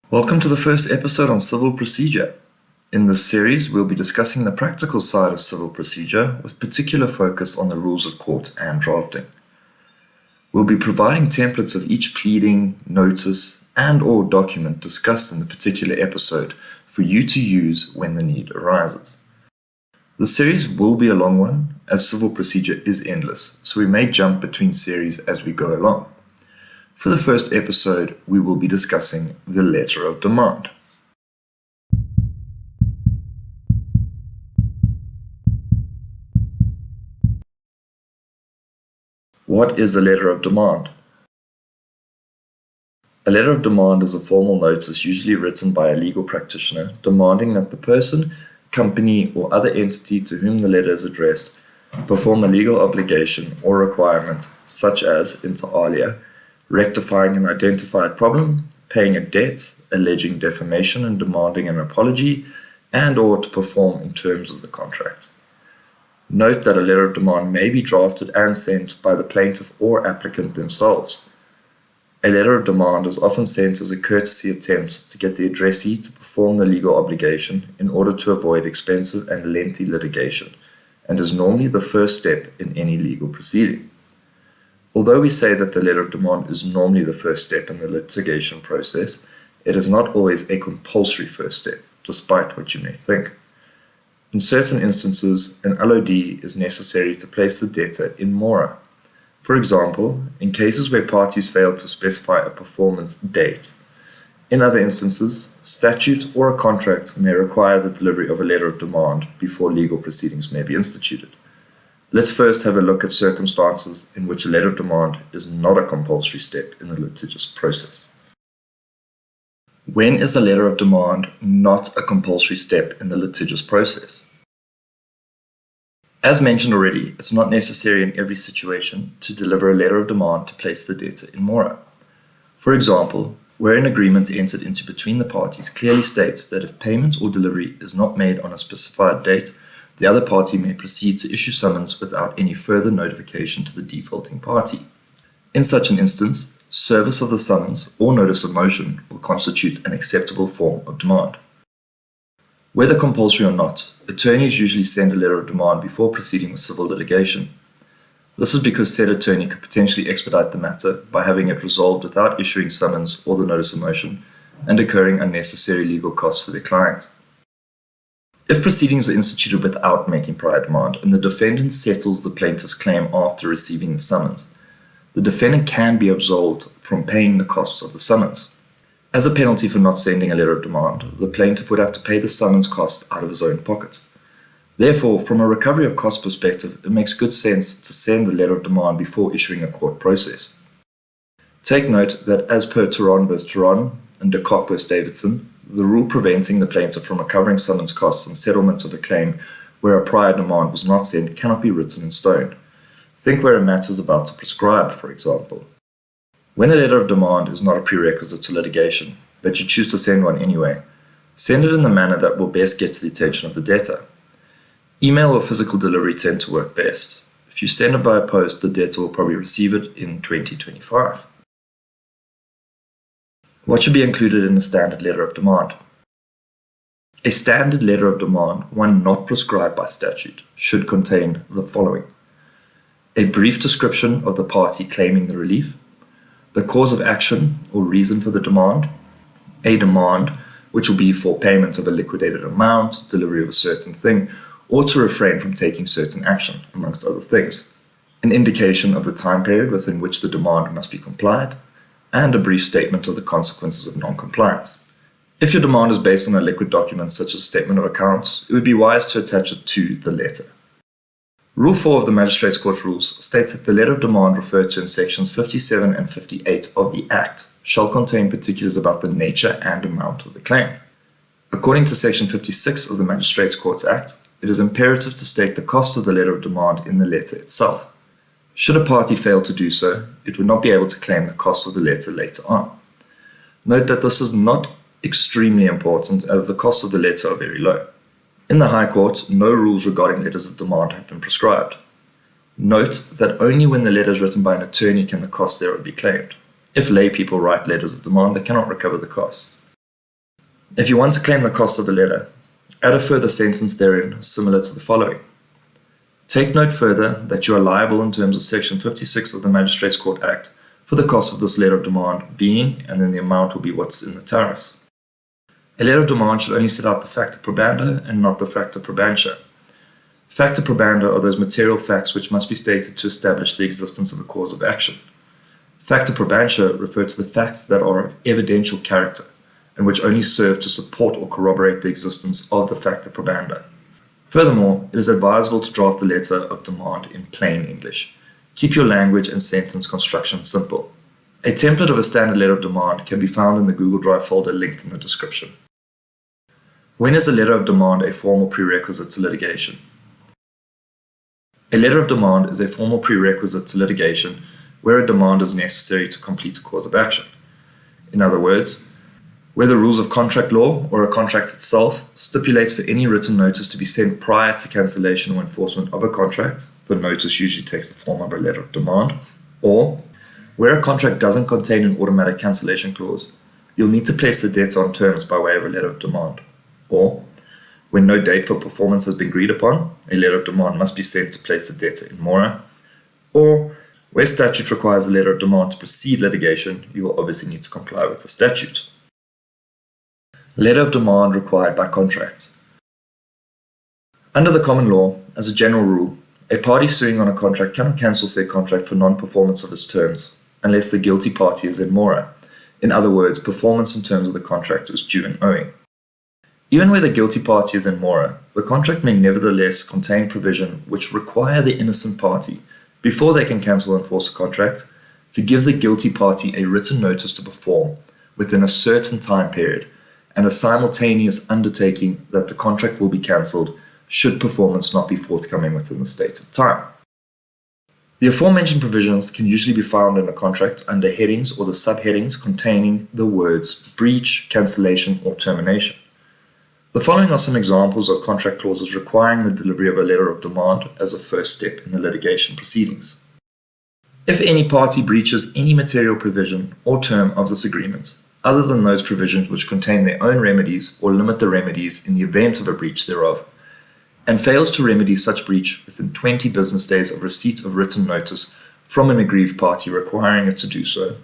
Welcome to the first episode on civil procedure. In this series, we'll be discussing the practical side of civil procedure with particular focus on the rules of court and drafting. We'll be providing templates of each pleading, notice, and/or document discussed in the particular episode for you to use when the need arises. The series will be a long one, as civil procedure is endless, so we may jump between series as we go along. For the first episode, we will be discussing the letter of demand. What is a letter of demand? A letter of demand is a formal notice usually written by a legal practitioner demanding that the person, company, or other entity to whom the letter is addressed perform a legal obligation or requirement such as, inter alia, rectifying an identified problem, paying a debt, alleging defamation and demanding an apology, and/or to perform in terms of the contract. Note that a letter of demand may be drafted and sent by the plaintiff or applicant themselves. A letter of demand is often sent as a courtesy attempt to get the addressee to perform the legal obligation in order to avoid expensive and lengthy litigation, and is normally the first step in any legal proceeding. Although we say that the letter of demand is normally the first step in the litigation process, it is not always a compulsory first step, despite what you may think. In certain instances, an LOD is necessary to place the debtor in mora. For example, in cases where parties fail to specify a performance date. In other instances, statute or a contract may require the delivery of a letter of demand before legal proceedings may be instituted. Let's first have a look at circumstances in which a letter of demand is not a compulsory step in the litigious process. When is a letter of demand not a compulsory step in the litigious process? As mentioned already, it's not necessary in every situation to deliver a letter of demand to place the debtor in mora. For example, where an agreement entered into between the parties clearly states that if payment or delivery is not made on a specified date, the other party may proceed to issue summons without any further notification to the defaulting party. In such an instance, service of the summons or notice of motion will constitute an acceptable form of demand. Whether compulsory or not, attorneys usually send a letter of demand before proceeding with civil litigation. This is because said attorney could potentially expedite the matter by having it resolved without issuing summons or the notice of motion and incurring unnecessary legal costs for their client. If proceedings are instituted without making prior demand and the defendant settles the plaintiff's claim after receiving the summons, the defendant can be absolved from paying the costs of the summons. As a penalty for not sending a letter of demand, the plaintiff would have to pay the summons cost out of his own pocket. Therefore, from a recovery of cost perspective, it makes good sense to send the letter of demand before issuing a court process. Take note that as per Theron v. Theron and Kock v. Davidson, the rule preventing the plaintiff from recovering summons costs and settlement of a claim where a prior demand was not sent cannot be written in stone. Think where a matter is about to prescribe, for example. When a letter of demand is not a prerequisite to litigation, but you choose to send one anyway, send it in the manner that will best get to the attention of the debtor. Email or physical delivery tend to work best. If you send it via post, the debtor will probably receive it in 2025. What should be included in a standard letter of demand? A standard letter of demand, one not prescribed by statute, should contain the following: a brief description of the party claiming the relief, the cause of action or reason for the demand, a demand, which will be for payment of a liquidated amount, delivery of a certain thing, or to refrain from taking certain action, amongst other things, an indication of the time period within which the demand must be complied, and a brief statement of the consequences of non-compliance. If your demand is based on a liquid document such as a statement of accounts, it would be wise to attach it to the letter. Rule 4 of the Magistrates' Court Rules states that the letter of demand referred to in sections 57 and 58 of the Act shall contain particulars about the nature and amount of the claim. According to section 56 of the Magistrates' Courts Act, it is imperative to state the cost of the letter of demand in the letter itself. Should a party fail to do so, it would not be able to claim the cost of the letter later on. Note that this is not extremely important as the costs of the letter are very low. In the High Court, no rules regarding letters of demand have been prescribed. Note that only when the letter is written by an attorney can the cost thereof be claimed. If lay people write letters of demand, they cannot recover the costs. If you want to claim the cost of the letter, add a further sentence therein similar to the following. Take note further that you are liable in terms of Section 56 of the Magistrates Court Act for the cost of this letter of demand being, and then the amount will be what's in the tariffs. A letter of demand should only set out the facta probanda and not the facta probantia. Facta probanda are those material facts which must be stated to establish the existence of a cause of action. Facta probantia refer to the facts that are of evidential character and which only serve to support or corroborate the existence of the facta probanda. Furthermore, it is advisable to draft the letter of demand in plain English. Keep your language and sentence construction simple. A template of a standard letter of demand can be found in the Google Drive folder linked in the description. When is a letter of demand a formal prerequisite to litigation? A letter of demand is a formal prerequisite to litigation where a demand is necessary to complete a cause of action. In other words, where the rules of contract law or a contract itself stipulates for any written notice to be sent prior to cancellation or enforcement of a contract, the notice usually takes the form of a letter of demand, or where a contract doesn't contain an automatic cancellation clause, you'll need to place the debtor on terms by way of a letter of demand, or when no date for performance has been agreed upon, a letter of demand must be sent to place the debtor in mora, or where statute requires a letter of demand to precede litigation, you will obviously need to comply with the statute. Letter of demand required by contracts. Under the common law, as a general rule, a party suing on a contract cannot cancel said contract for non-performance of its terms, unless the guilty party is in mora. In other words, performance in terms of the contract is due and owing. Even where the guilty party is in mora, the contract may nevertheless contain provision which require the innocent party, before they can cancel or enforce a contract, to give the guilty party a written notice to perform within a certain time period, and a simultaneous undertaking that the contract will be cancelled should performance not be forthcoming within the stated time. The aforementioned provisions can usually be found in a contract under headings or the subheadings containing the words breach, cancellation, or termination. The following are some examples of contract clauses requiring the delivery of a letter of demand as a first step in the litigation proceedings. If any party breaches any material provision or term of this agreement, other than those provisions which contain their own remedies or limit the remedies in the event of a breach thereof, and fails to remedy such breach within 20 business days of receipt of written notice from an aggrieved party requiring it to do so,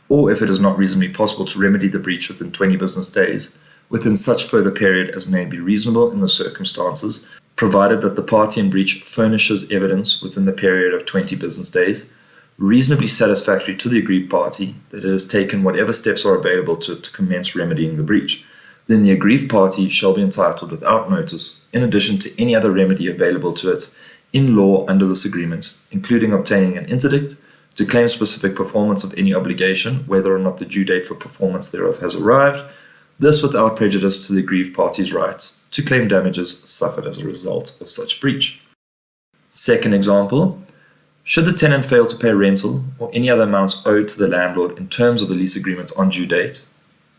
or if it is not reasonably possible to remedy the breach within 20 business days, within such further period as may be reasonable in the circumstances, provided that the party in breach furnishes evidence within the period of 20 business days, reasonably satisfactory to the aggrieved party that it has taken whatever steps are available to it to commence remedying the breach, then the aggrieved party shall be entitled without notice, in addition to any other remedy available to it in law under this agreement, including obtaining an interdict, to claim specific performance of any obligation, whether or not the due date for performance thereof has arrived, this without prejudice to the aggrieved party's rights to claim damages suffered as a result of such breach. Second example, should the tenant fail to pay rental or any other amounts owed to the landlord in terms of the lease agreement on due date,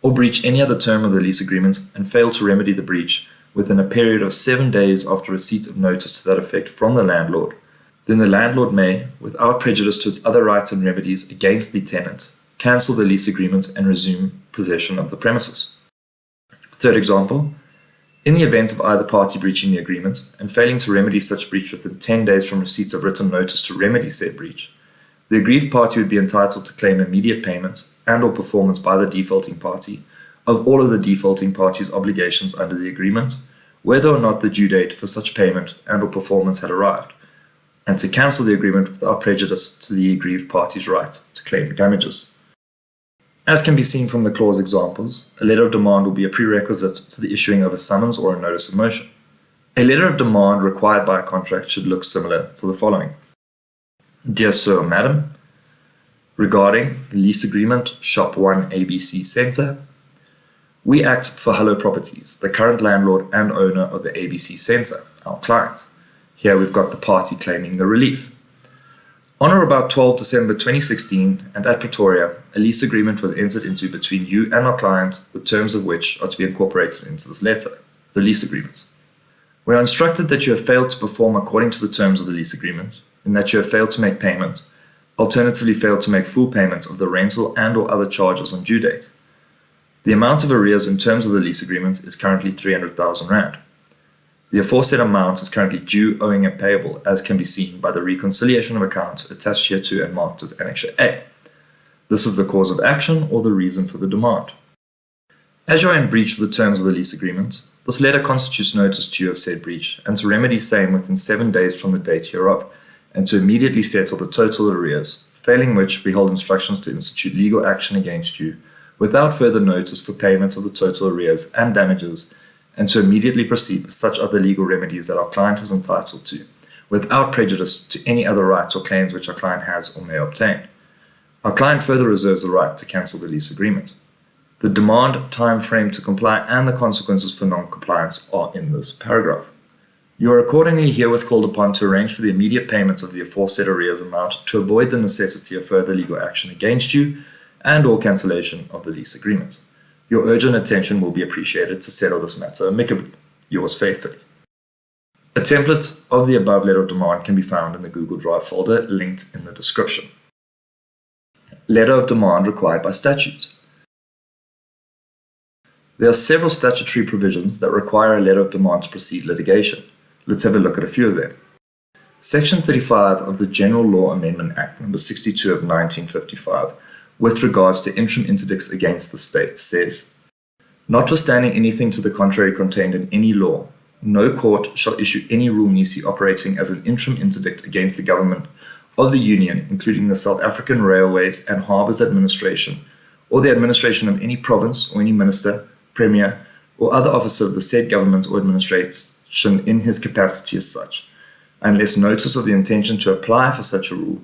or breach any other term of the lease agreement and fail to remedy the breach within a period of 7 days after receipt of notice to that effect from the landlord, then the landlord may, without prejudice to its other rights and remedies against the tenant, cancel the lease agreement and resume possession of the premises. Third example, in the event of either party breaching the agreement and failing to remedy such breach within 10 days from receipt of written notice to remedy said breach, the aggrieved party would be entitled to claim immediate payment and or performance by the defaulting party of all of the defaulting party's obligations under the agreement, whether or not the due date for such payment and or performance had arrived, and to cancel the agreement without prejudice to the aggrieved party's right to claim damages. As can be seen from the clause examples, a letter of demand will be a prerequisite to the issuing of a summons or a notice of motion. A letter of demand required by a contract should look similar to the following. Dear Sir or Madam, regarding the lease agreement Shop 1 ABC Centre, we act for Hello Properties, the current landlord and owner of the ABC Centre, our client. Here we've got the party claiming the relief. On or about 12 December 2016 and at Pretoria, a lease agreement was entered into between you and our client, the terms of which are to be incorporated into this letter, the lease agreement. We are instructed that you have failed to perform according to the terms of the lease agreement, and that you have failed to make payment, alternatively failed to make full payment of the rental and or other charges on due date. The amount of arrears in terms of the lease agreement is currently R300,000. The aforesaid amount is currently due, owing, and payable, as can be seen by the reconciliation of accounts attached hereto and marked as Annexure A. This is the cause of action or the reason for the demand. As you are in breach of the terms of the lease agreement, this letter constitutes notice to you of said breach, and to remedy same within 7 days from the date hereof, and to immediately settle the total arrears, failing which we hold instructions to institute legal action against you, without further notice for payment of the total arrears and damages, and to immediately proceed with such other legal remedies that our client is entitled to, without prejudice to any other rights or claims which our client has or may obtain. Our client further reserves the right to cancel the lease agreement. The demand, time frame to comply, and the consequences for non-compliance are in this paragraph. You are accordingly herewith called upon to arrange for the immediate payment of the aforesaid arrears amount to avoid the necessity of further legal action against you and or cancellation of the lease agreement. Your urgent attention will be appreciated to settle this matter amicably. Yours faithfully. A template of the above letter of demand can be found in the Google Drive folder linked in the description. Letter of demand required by statute. There are several statutory provisions that require a letter of demand to proceed litigation. Let's have a look at a few of them. Section 35 of the General Law Amendment Act No. 62 of 1955, with regards to interim interdicts against the state, says, notwithstanding anything to the contrary contained in any law, no court shall issue any rule nisi operating as an interim interdict against the government of the Union, including the South African Railways and Harbours Administration, or the administration of any province or any minister, premier, or other officer of the said government or administration in his capacity as such, unless notice of the intention to apply for such a rule,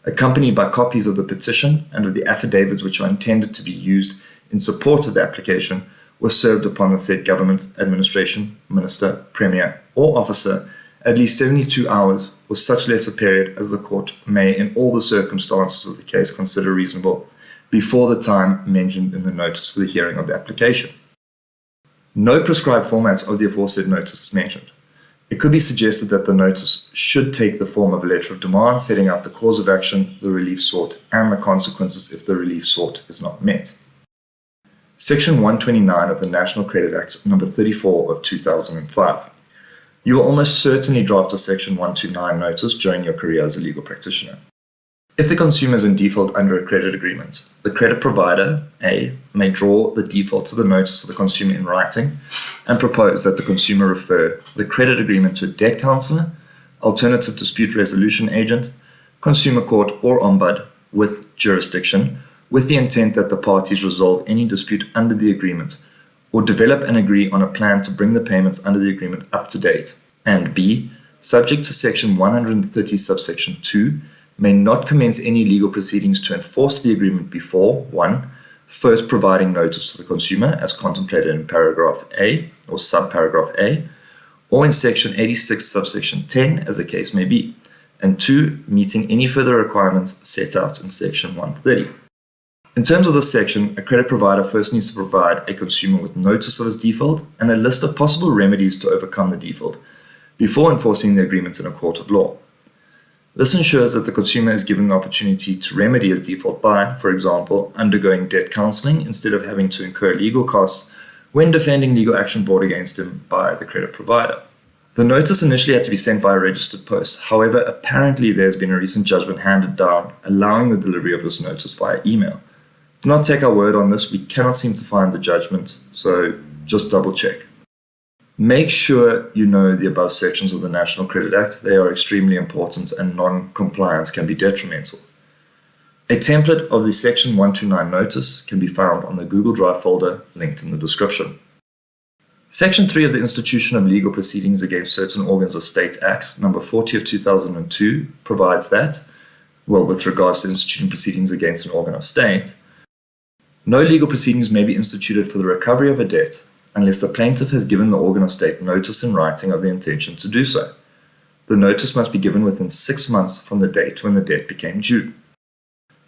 accompanied by copies of the petition and of the affidavits which are intended to be used in support of the application, was served upon the said government, administration, minister, premier, or officer at least 72 hours or such lesser period as the court may in all the circumstances of the case consider reasonable, before the time mentioned in the notice for the hearing of the application. No prescribed formats of the aforesaid notice is mentioned. It could be suggested that the notice should take the form of a letter of demand setting out the cause of action, the relief sought, and the consequences if the relief sought is not met. Section 129 of the National Credit Act No. 34 of 2005. You will almost certainly draft a Section 129 notice during your career as a legal practitioner. If the consumer is in default under a credit agreement, the credit provider, A, may draw the default to the notice of the consumer in writing and propose that the consumer refer the credit agreement to a debt counselor, alternative dispute resolution agent, consumer court, or ombud with jurisdiction, with the intent that the parties resolve any dispute under the agreement, or develop and agree on a plan to bring the payments under the agreement up to date, and B, subject to Section 130 subsection 2, may not commence any legal proceedings to enforce the agreement before 1. First providing notice to the consumer as contemplated in paragraph A or subparagraph A, or in Section 86 subsection 10 as the case may be, and 2. Meeting any further requirements set out in Section 130. In terms of this section, a credit provider first needs to provide a consumer with notice of his default and a list of possible remedies to overcome the default before enforcing the agreement in a court of law. This ensures that the consumer is given the opportunity to remedy his default by, for example, undergoing debt counseling instead of having to incur legal costs when defending legal action brought against him by the credit provider. The notice initially had to be sent via registered post. However, apparently there has been a recent judgment handed down allowing the delivery of this notice via email. Do not take our word on this. We cannot seem to find the judgment, so just double check. Make sure you know the above sections of the National Credit Act. They are extremely important and non-compliance can be detrimental. A template of the Section 129 notice can be found on the Google Drive folder linked in the description. Section 3 of the Institution of Legal Proceedings Against Certain Organs of State Act No. 40 of 2002 provides that, with regards to instituting proceedings against an organ of state, no legal proceedings may be instituted for the recovery of a debt unless the plaintiff has given the organ of state notice in writing of the intention to do so. The notice must be given within 6 months from the date when the debt became due.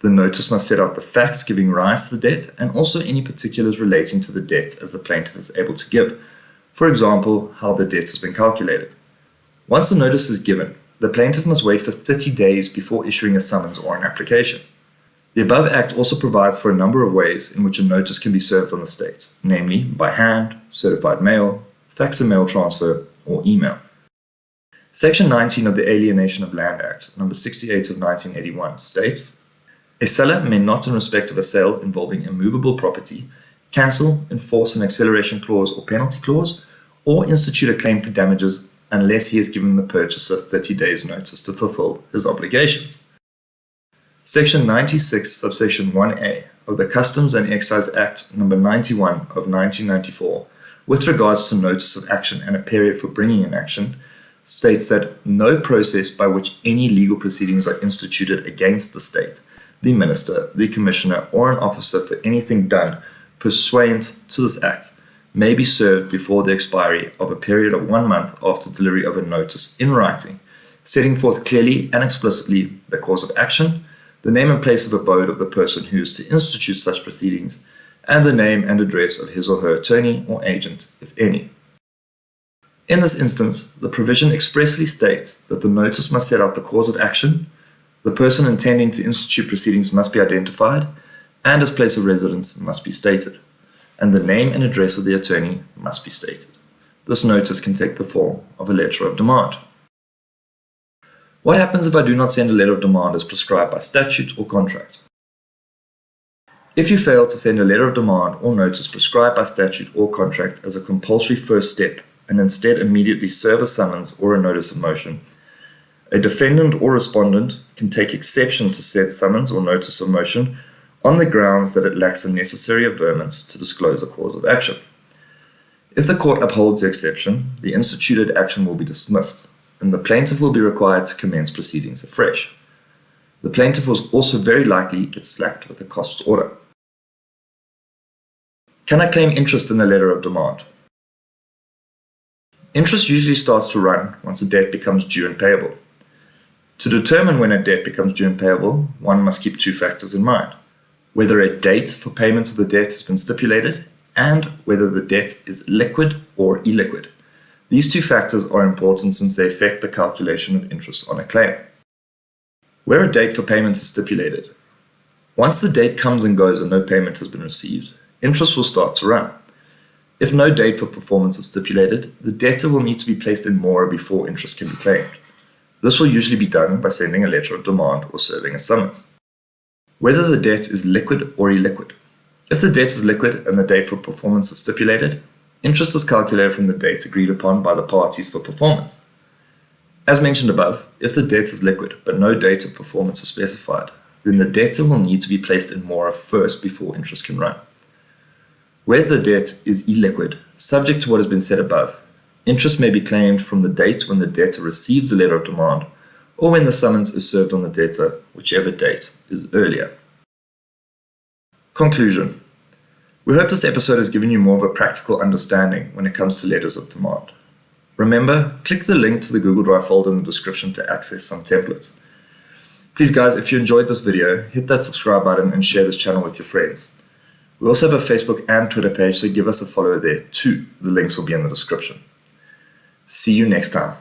The notice must set out the facts giving rise to the debt and also any particulars relating to the debt as the plaintiff is able to give, for example, how the debt has been calculated. Once the notice is given, the plaintiff must wait for 30 days before issuing a summons or an application. The above Act also provides for a number of ways in which a notice can be served on the state, namely by hand, certified mail, fax and mail transfer, or email. Section 19 of the Alienation of Land Act, number 68 of 1981, states, "A seller may not in respect of a sale involving immovable property cancel, enforce an acceleration clause or penalty clause, or institute a claim for damages unless he has given the purchaser 30 days' notice to fulfill his obligations." Section 96, subsection 1a of the Customs and Excise Act number 91 of 1994, with regards to notice of action and a period for bringing an action, states that no process by which any legal proceedings are instituted against the state, the minister, the commissioner, or an officer for anything done pursuant to this act may be served before the expiry of a period of 1 month after delivery of a notice in writing, setting forth clearly and explicitly the cause of action, the name and place of abode of the person who is to institute such proceedings, and the name and address of his or her attorney or agent, if any. In this instance, the provision expressly states that the notice must set out the cause of action, the person intending to institute proceedings must be identified, and his place of residence must be stated, and the name and address of the attorney must be stated. This notice can take the form of a letter of demand. What happens if I do not send a letter of demand as prescribed by statute or contract? If you fail to send a letter of demand or notice prescribed by statute or contract as a compulsory first step and instead immediately serve a summons or a notice of motion, a defendant or respondent can take exception to said summons or notice of motion on the grounds that it lacks the necessary averments to disclose a cause of action. If the court upholds the exception, the instituted action will be dismissed, and the plaintiff will be required to commence proceedings afresh. The plaintiff will also very likely get slapped with a costs order. Can I claim interest in a letter of demand? Interest usually starts to run once a debt becomes due and payable. To determine when a debt becomes due and payable, one must keep two factors in mind: whether a date for payment of the debt has been stipulated, and whether the debt is liquid or illiquid. These two factors are important since they affect the calculation of interest on a claim. Where a date for payment is stipulated, once the date comes and goes and no payment has been received, interest will start to run. If no date for performance is stipulated, the debtor will need to be placed in mora before interest can be claimed. This will usually be done by sending a letter of demand or serving a summons. Whether the debt is liquid or illiquid. If the debt is liquid and the date for performance is stipulated, interest is calculated from the date agreed upon by the parties for performance. As mentioned above, if the debt is liquid but no date of performance is specified, then the debtor will need to be placed in mora first before interest can run. Where the debt is illiquid, subject to what has been said above, interest may be claimed from the date when the debtor receives the letter of demand or when the summons is served on the debtor, whichever date is earlier. Conclusion. We hope this episode has given you more of a practical understanding when it comes to letters of demand. Remember, click the link to the Google Drive folder in the description to access some templates. Please guys, if you enjoyed this video, hit that subscribe button and share this channel with your friends. We also have a Facebook and Twitter page, so give us a follow there too. The links will be in the description. See you next time.